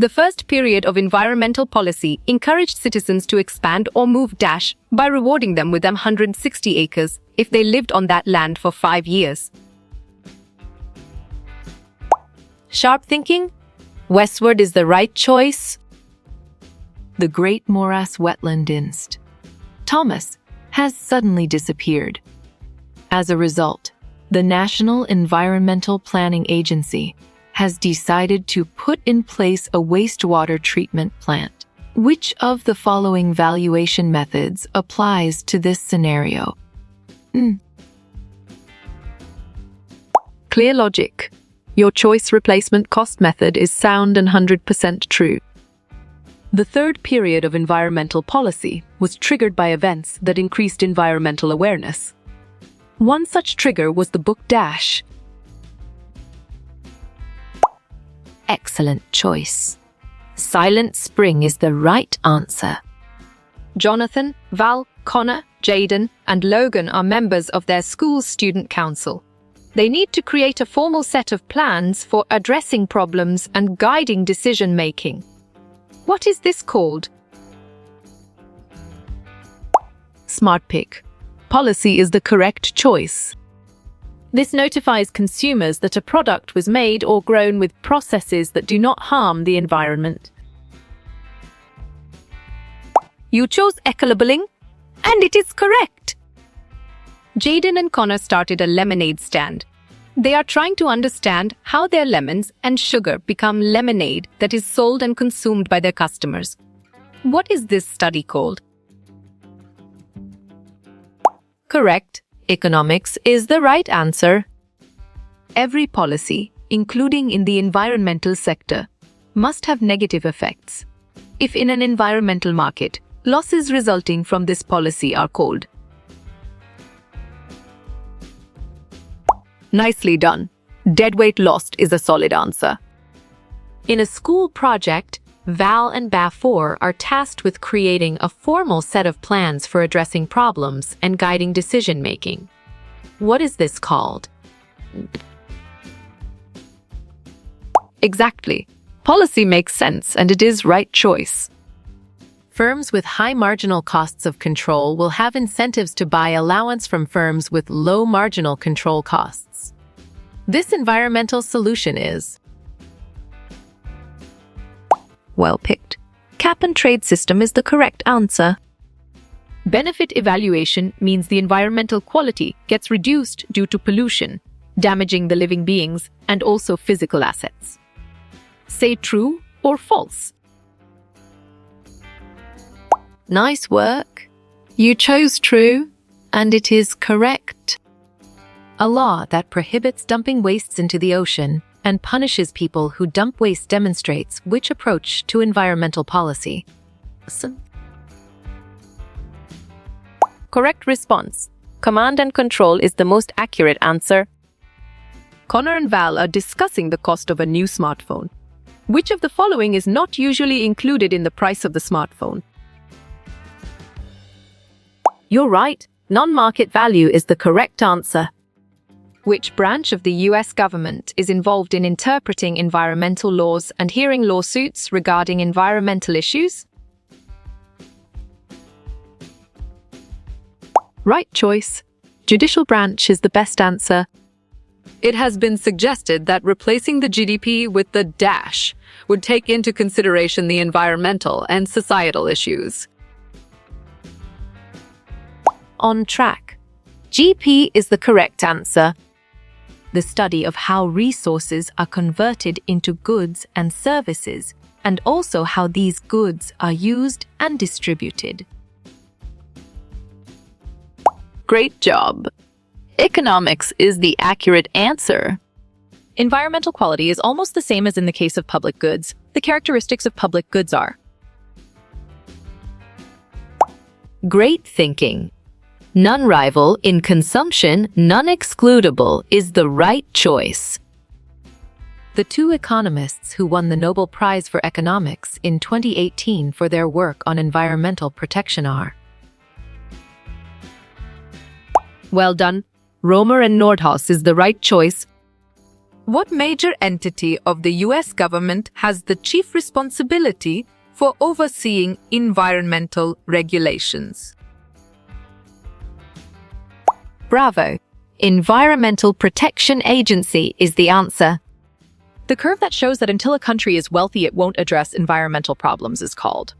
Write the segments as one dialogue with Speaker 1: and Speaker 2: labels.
Speaker 1: The first period of environmental policy encouraged citizens to expand or move by rewarding them with 160 acres if they lived on that land for 5 years. Sharp thinking? Westward is the right choice.
Speaker 2: The Great Morass Wetland Inst. Thomas has suddenly disappeared. As a result, the National Environmental Planning Agency has decided to put in place a wastewater treatment plant. Which of the following valuation methods applies to this scenario?
Speaker 1: Clear logic. Your choice replacement cost method is sound and 100% true. The third period of environmental policy was triggered by events that increased environmental awareness. One such trigger was the book Dash.
Speaker 2: Excellent choice. Silent Spring is the right answer.
Speaker 1: Jonathan, Val, Connor, Jaden, and Logan are members of their school's student council. They need to create a formal set of plans for addressing problems and guiding decision-making. What is this called?
Speaker 2: Smart pick. Policy is the correct choice.
Speaker 1: This notifies consumers that a product was made or grown with processes that do not harm the environment. You chose eco-labeling, and it is correct. Jaden and Connor started a lemonade stand. They are trying to understand how their lemons and sugar become lemonade that is sold and consumed by their customers. What is this study called?
Speaker 2: Correct. Economics is the right answer. Every policy, including in the environmental sector, must have negative effects. If in an environmental market, losses resulting from this policy are called.
Speaker 1: Nicely done. Deadweight lost is a solid answer.
Speaker 2: In a school project, Val and Bafor are tasked with creating a formal set of plans for addressing problems and guiding decision-making. What is this called?
Speaker 1: Exactly. Policy makes sense and it is right choice.
Speaker 2: Firms with high marginal costs of control will have incentives to buy allowance from firms with low marginal control costs. This environmental solution is
Speaker 1: well picked. Cap and trade system is the correct answer. Benefit evaluation means the environmental quality gets reduced due to pollution, damaging the living beings and also physical assets. Say true or false.
Speaker 2: Nice work. You chose true, and it is correct. A law that prohibits dumping wastes into the ocean and punishes people who dump waste demonstrates which approach to environmental policy.
Speaker 1: Correct response. Command and control is the most accurate answer. Connor and Val are discussing the cost of a new smartphone. Which of the following is not usually included in the price of the smartphone? You're right. Non-market value is the correct answer. Which branch of the US government is involved in interpreting environmental laws and hearing lawsuits regarding environmental issues? Right choice. Judicial branch is the best answer. It has been suggested that replacing the GDP with the dash would take into consideration the environmental and societal issues. On track. GP is the correct answer. The study of how resources are converted into goods and services, and also how these goods are used and distributed. Great job. Economics is the accurate answer. Environmental quality is almost the same as in the case of public goods. The characteristics of public goods are great thinking. None rival in consumption, none excludable is the right choice.
Speaker 2: The two economists who won the Nobel Prize for Economics in 2018 for their work on environmental protection are
Speaker 1: well done. Romer and Nordhaus is the right choice. What major entity of the US government has the chief responsibility for overseeing environmental regulations? Bravo! Environmental Protection Agency is the answer.
Speaker 2: The curve that shows that until a country is wealthy, it won't address environmental problems is called.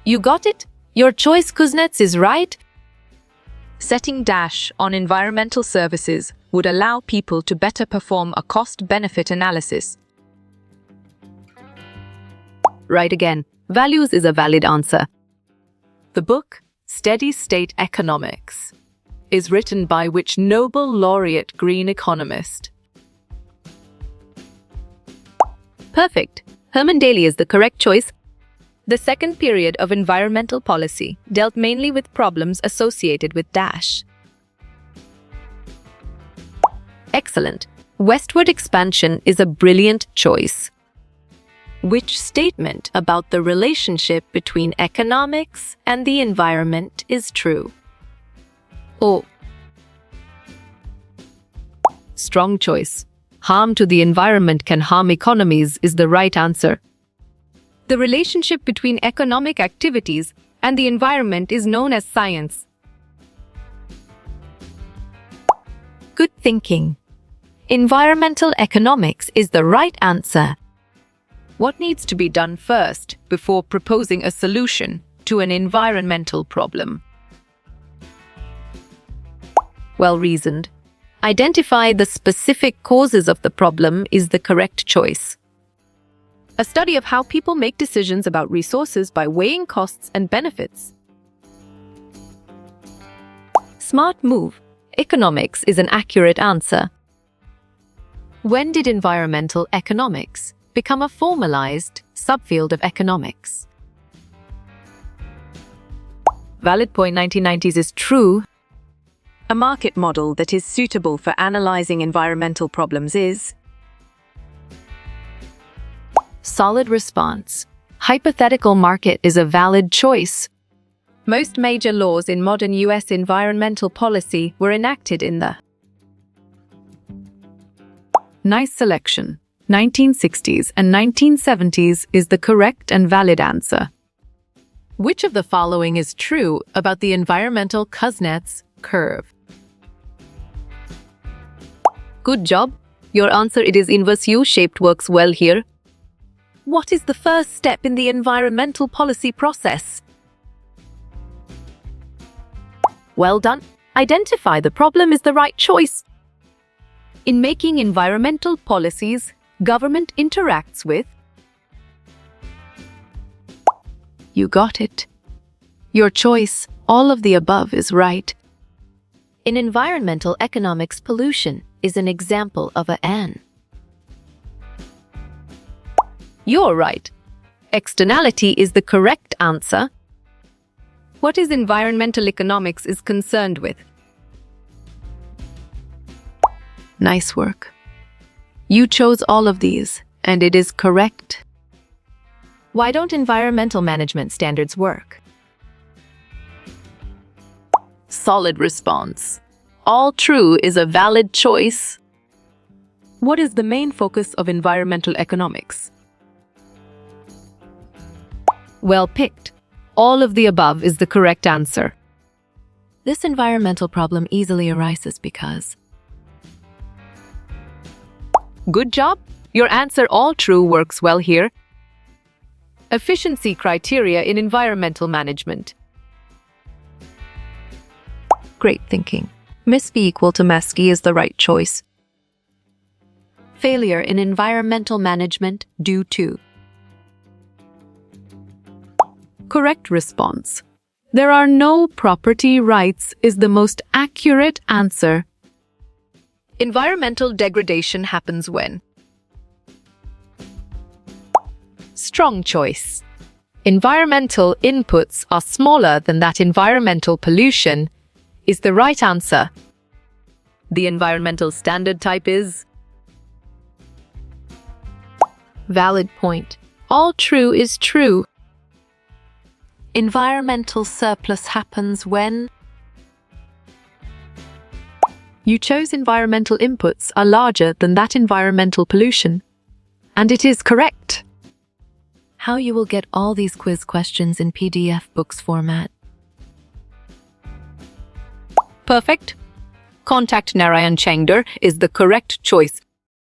Speaker 1: You got it? Your choice, Kuznets, is right. Setting dash on environmental services would allow people to better perform a cost-benefit analysis. Right again. Values is a valid answer.
Speaker 2: The book, Steady State Economics, is written by which Nobel laureate green economist?
Speaker 1: Perfect. Herman Daly is the correct choice. The second period of environmental policy dealt mainly with problems associated with dash. Excellent. Westward expansion is a brilliant choice. Which statement about the relationship between economics and the environment is true? Oh. Strong choice. Harm to the environment can harm economies is the right answer. The relationship between economic activities and the environment is known as science. Good thinking. Environmental economics is the right answer. What needs to be done first before proposing a solution to an environmental problem? Well reasoned. Identify the specific causes of the problem is the correct choice. A study of how people make decisions about resources by weighing costs and benefits. Smart move. Economics is an accurate answer. When did environmental economics become a formalized subfield of economics? Valid point. 1990s is true. A market model that is suitable for analyzing environmental problems is solid response. Hypothetical market is a valid choice. Most major laws in modern US environmental policy were enacted in the nice selection. 1960s and 1970s is the correct and valid answer. Which of the following is true about the environmental Kuznets curve? Good job. Your answer, it is inverse U-shaped, works well here. What is the first step in the environmental policy process? Well done. Identify the problem is the right choice. In making environmental policies, government interacts with. You got it. Your choice, all of the above, is right. In environmental economics, pollution is an example of an. You're right. Externality is the correct answer. What is environmental economics is concerned with? Nice work. You chose all of these, and it is correct. Why don't environmental management standards work? Solid response. All true is a valid choice. What is the main focus of environmental economics? Well picked. All of the above is the correct answer. This environmental problem easily arises because. Good job. Your answer, all true, works well here. Efficiency criteria in environmental management. Great thinking. Miss V equal to Mesky is the right choice. Failure in environmental management due to. Correct response. There are no property rights is the most accurate answer. Environmental degradation happens when. Strong choice. Environmental inputs are smaller than that environmental pollution is the right answer. The environmental standard type is. Valid point. All true is true. Environmental surplus happens when. You chose environmental inputs are larger than that environmental pollution. And it is correct.
Speaker 2: How you will get all these quiz questions in PDF books format?
Speaker 1: Perfect. Contact Narayan Chengder is the correct choice.